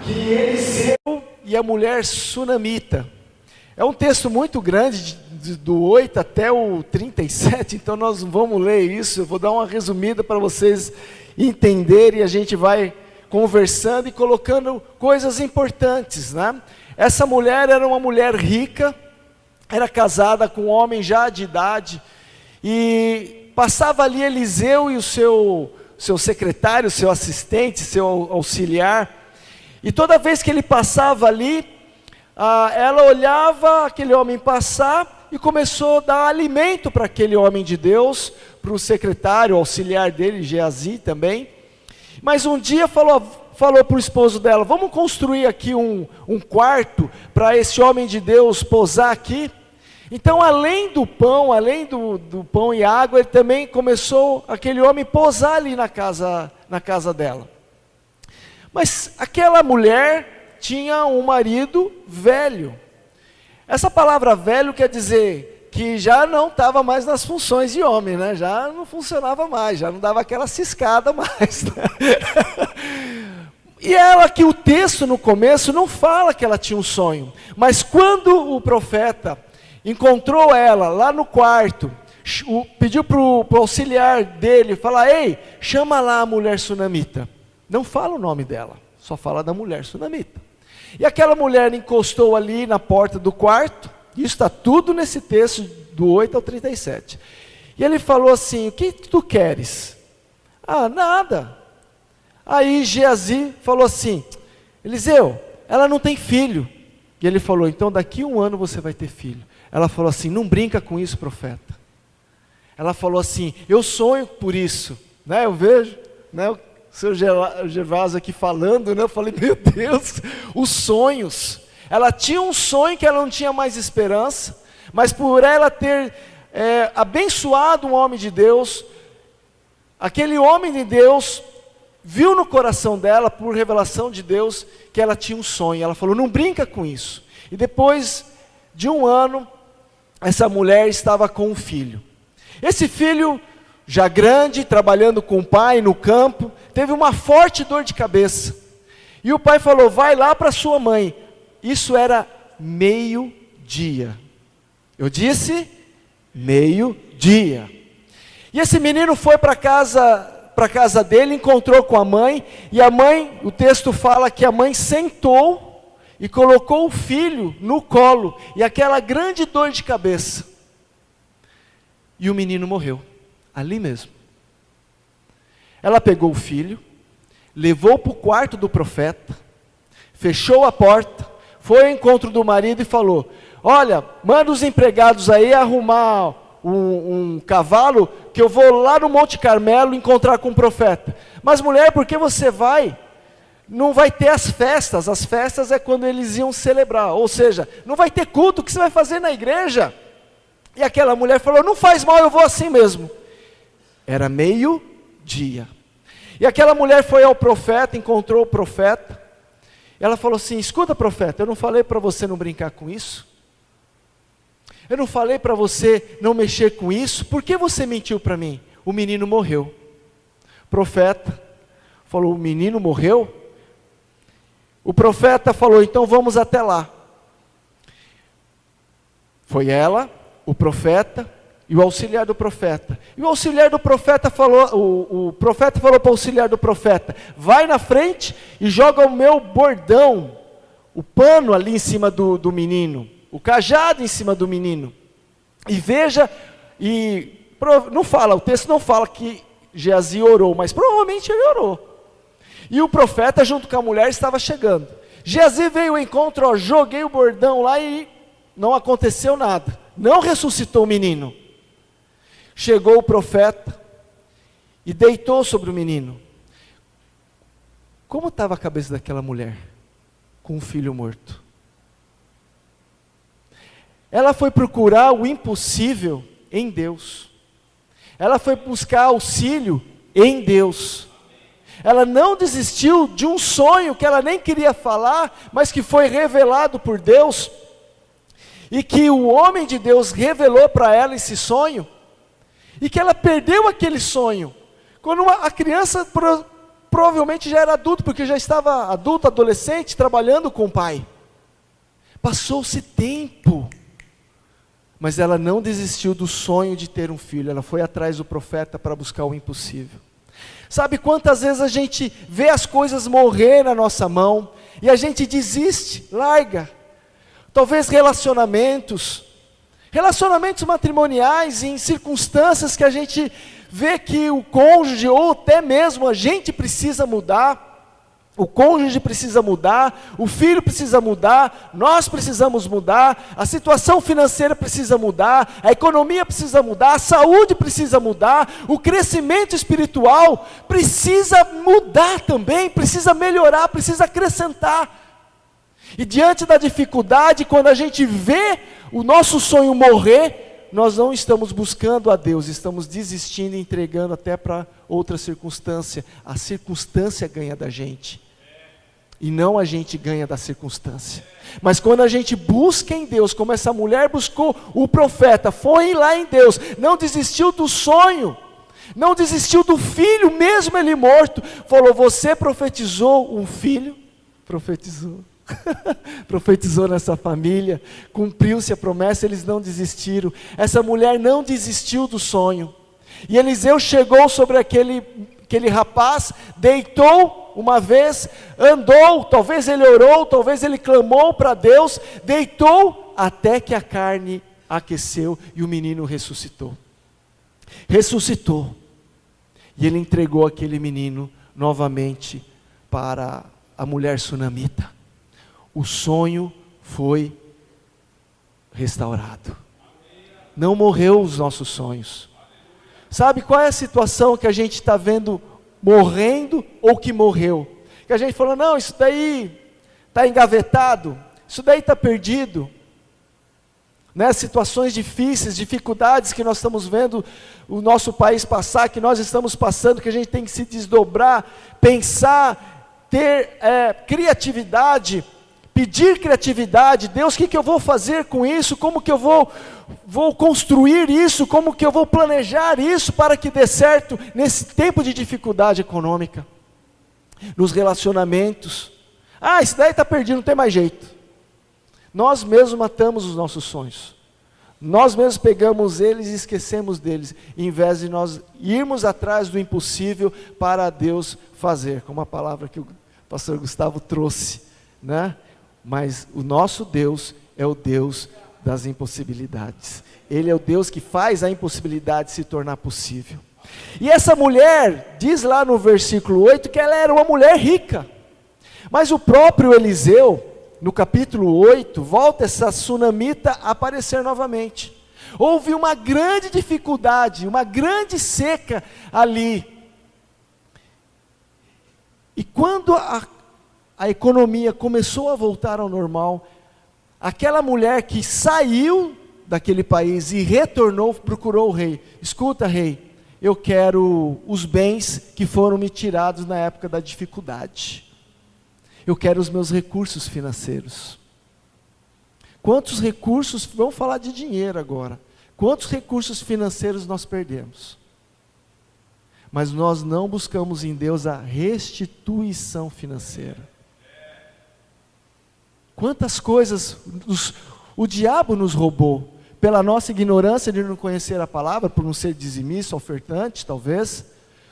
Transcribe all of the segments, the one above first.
Que Eliseu e a mulher sunamita. É um texto muito grande, do 8 até o 37, então nós vamos ler isso. Eu vou dar uma resumida para vocês entenderem, e a gente vai conversando e colocando coisas importantes, né? Essa mulher era uma mulher rica, era casada com um homem já de idade, e passava ali Eliseu e o seu secretário, seu assistente, seu auxiliar, e toda vez que ele passava ali, ela olhava aquele homem passar e começou a dar alimento para aquele homem de Deus, para o secretário, o auxiliar dele, Geazi também. Mas um dia falou para o esposo dela: vamos construir aqui um quarto para esse homem de Deus posar aqui. Então, além do pão e água, ele também começou, aquele homem, posar ali na casa dela. Mas aquela mulher tinha um marido velho. Essa palavra velho quer dizer que já não estava mais nas funções de homem, né? Já não funcionava mais, já não dava aquela ciscada mais, né? E ela, que o texto no começo não fala que ela tinha um sonho, mas quando o profeta encontrou ela lá no quarto, pediu para o auxiliar dele, falar: ei, chama lá a mulher sunamita. Não fala o nome dela, só fala da mulher sunamita. E aquela mulher encostou ali na porta do quarto, isso está tudo nesse texto do 8 ao 37. E ele falou assim: o que tu queres? Ah, nada. Aí Geazi falou assim: Eliseu, ela não tem filho. E ele falou: então daqui a 1 ano você vai ter filho. Ela falou assim: não brinca com isso, profeta. Ela falou assim: eu sonho por isso, né? Eu vejo, né? O seu Gervásio aqui falando, né? Eu falei: meu Deus, os sonhos. Ela tinha um sonho que ela não tinha mais esperança, mas por ela ter abençoado um homem de Deus, aquele homem de Deus viu no coração dela, por revelação de Deus, que ela tinha um sonho. Ela falou: não brinca com isso. E depois de 1 ano, essa mulher estava com um filho. Esse filho, já grande, trabalhando com o pai no campo, teve uma forte dor de cabeça. E o pai falou: vai lá para sua mãe. Isso era meio-dia. Eu disse meio-dia. E esse menino foi para a casa dele, encontrou com a mãe, e a mãe, o texto fala que a mãe sentou e colocou o filho no colo, e aquela grande dor de cabeça. E o menino morreu, ali mesmo. Ela pegou o filho, levou para o quarto do profeta, fechou a porta, foi ao encontro do marido e falou: olha, manda os empregados aí arrumar um cavalo, que eu vou lá no Monte Carmelo encontrar com o profeta. Mas mulher, por que você vai? Não vai ter as festas é quando eles iam celebrar, ou seja, não vai ter culto, o que você vai fazer na igreja? E aquela mulher falou: não faz mal, eu vou assim mesmo. Era meio-dia, e aquela mulher foi ao profeta, encontrou o profeta, ela falou assim: escuta, profeta, eu não falei para você não brincar com isso? Eu não falei para você não mexer com isso? Por que você mentiu para mim? O menino morreu. O profeta falou: o menino morreu? O profeta falou: então vamos até lá. Foi ela, o profeta e o auxiliar do profeta. E o auxiliar do profeta falou, o profeta falou para o auxiliar do profeta: vai na frente e joga o meu bordão, o pano ali em cima do menino, o cajado em cima do menino. E veja, não fala, o texto não fala que Geazi orou, mas provavelmente ele orou. E o profeta junto com a mulher estava chegando. Geazi veio ao encontro, joguei o bordão lá e não aconteceu nada. Não ressuscitou o menino. Chegou o profeta e deitou sobre o menino. Como estava a cabeça daquela mulher com um filho morto? Ela foi procurar o impossível em Deus. Ela foi buscar auxílio em Deus. Ela não desistiu de um sonho que ela nem queria falar, mas que foi revelado por Deus, e que o homem de Deus revelou para ela esse sonho. e que ela perdeu aquele sonho. Quando a criança provavelmente já era adulta, porque já estava adulto, adolescente, trabalhando com o pai. Passou-se tempo, mas ela não desistiu do sonho de ter um filho, ela foi atrás do profeta para buscar o impossível. Sabe quantas vezes a gente vê as coisas morrer na nossa mão, e a gente desiste, larga. Talvez relacionamentos matrimoniais, em circunstâncias que a gente vê que o cônjuge, ou até mesmo a gente precisa mudar, o cônjuge precisa mudar, o filho precisa mudar, nós precisamos mudar, a situação financeira precisa mudar, a economia precisa mudar, a saúde precisa mudar, o crescimento espiritual precisa mudar também, precisa melhorar, precisa acrescentar. E diante da dificuldade, quando a gente vê o nosso sonho morrer, nós não estamos buscando a Deus, estamos desistindo e entregando até para outra circunstância. A circunstância ganha da gente, e não a gente ganha da circunstância. Mas quando a gente busca em Deus, como essa mulher buscou o profeta, foi lá em Deus, não desistiu do sonho, não desistiu do filho, mesmo ele morto, falou: você profetizou um filho? Profetizou. Profetizou nessa família, cumpriu-se a promessa, eles não desistiram. Essa mulher não desistiu do sonho. E Eliseu chegou sobre aquele rapaz, deitou uma vez, andou, talvez ele orou, talvez ele clamou para Deus, deitou até que a carne aqueceu e o menino ressuscitou. Ressuscitou. E ele entregou aquele menino novamente para a mulher sunamita. O sonho foi restaurado. Não morreu os nossos sonhos. Sabe qual é a situação que a gente está vendo morrendo ou que morreu? Que a gente falou: não, isso daí está engavetado, isso daí está perdido. Né? Situações difíceis, dificuldades que nós estamos vendo o nosso país passar, que nós estamos passando, que a gente tem que se desdobrar, pensar, ter criatividade, pedir criatividade. Deus, o que eu vou fazer com isso? Como que eu vou construir isso? Como que eu vou planejar isso para que dê certo nesse tempo de dificuldade econômica? Nos relacionamentos. Isso daí está perdido, não tem mais jeito. Nós mesmos matamos os nossos sonhos. Nós mesmos pegamos eles e esquecemos deles, em vez de nós irmos atrás do impossível para Deus fazer, como a palavra que o pastor Gustavo trouxe, né? Mas o nosso Deus é o Deus das impossibilidades. Ele é o Deus que faz a impossibilidade se tornar possível. E essa mulher, diz lá no versículo 8, que ela era uma mulher rica. Mas o próprio Eliseu, no capítulo 8, volta essa sunamita a aparecer novamente. Houve uma grande dificuldade, uma grande seca ali. E quando a economia começou a voltar ao normal, aquela mulher que saiu daquele país e retornou, procurou o rei. Escuta, rei, eu quero os bens que foram me tirados na época da dificuldade. Eu quero os meus recursos financeiros. Quantos recursos, vamos falar de dinheiro agora. Quantos recursos financeiros nós perdemos? Mas nós não buscamos em Deus a restituição financeira. Quantas coisas o diabo nos roubou, pela nossa ignorância de não conhecer a palavra, por não ser dizimista, ofertante talvez,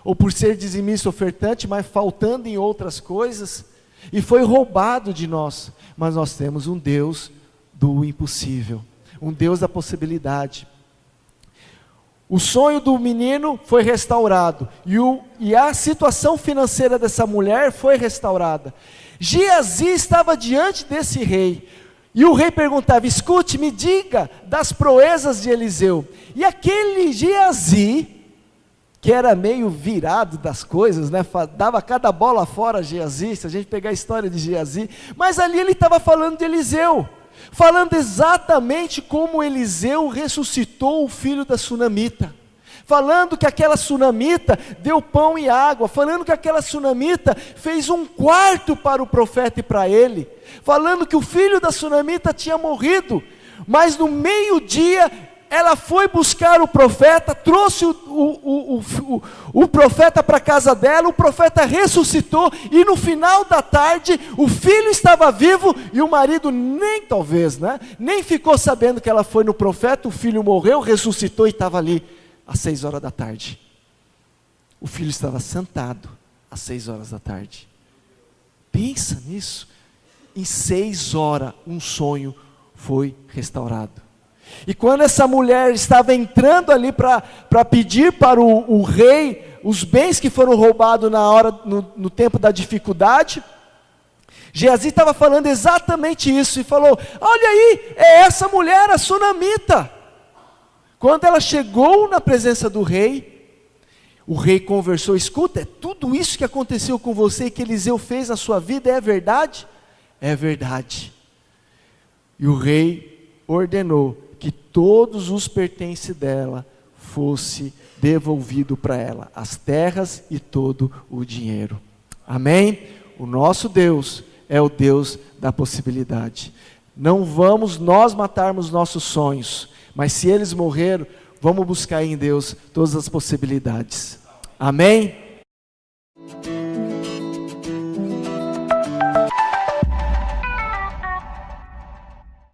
ou por ser dizimista, ofertante, mas faltando em outras coisas, e foi roubado de nós. Mas nós temos um Deus do impossível, um Deus da possibilidade. O sonho do menino foi restaurado, e a situação financeira dessa mulher foi restaurada. Geazi estava diante desse rei, e o rei perguntava: escute, me diga das proezas de Eliseu. E aquele Geazi, que era meio virado das coisas, né? Dava cada bola fora a Geazi, se a gente pegar a história de Geazi, mas ali ele estava falando de Eliseu, falando exatamente como Eliseu ressuscitou o filho da sunamita, falando que aquela sunamita deu pão e água, falando que aquela sunamita fez um quarto para o profeta e para ele, falando que o filho da sunamita tinha morrido, mas no meio-dia ela foi buscar o profeta, trouxe o profeta para a casa dela, o profeta ressuscitou, e no final da tarde, o filho estava vivo, e o marido nem ficou sabendo que ela foi no profeta, o filho morreu, ressuscitou e estava ali, às 6 horas da tarde. O filho estava sentado, às 6 horas da tarde. Pensa nisso. Em 6 horas, um sonho foi restaurado. E quando essa mulher estava entrando ali para pedir para o rei os bens que foram roubados no tempo da dificuldade, Geazi estava falando exatamente isso, e falou: olha aí, é essa mulher, a sunamita. Quando ela chegou na presença do rei, o rei conversou: escuta, é tudo isso que aconteceu com você e que Eliseu fez na sua vida, é verdade? É verdade. E o rei ordenou que todos os pertences dela fosse devolvido para ela, as terras e todo o dinheiro. Amém? O nosso Deus é o Deus da possibilidade. Não vamos nós matarmos nossos sonhos, mas se eles morreram, vamos buscar em Deus todas as possibilidades. Amém?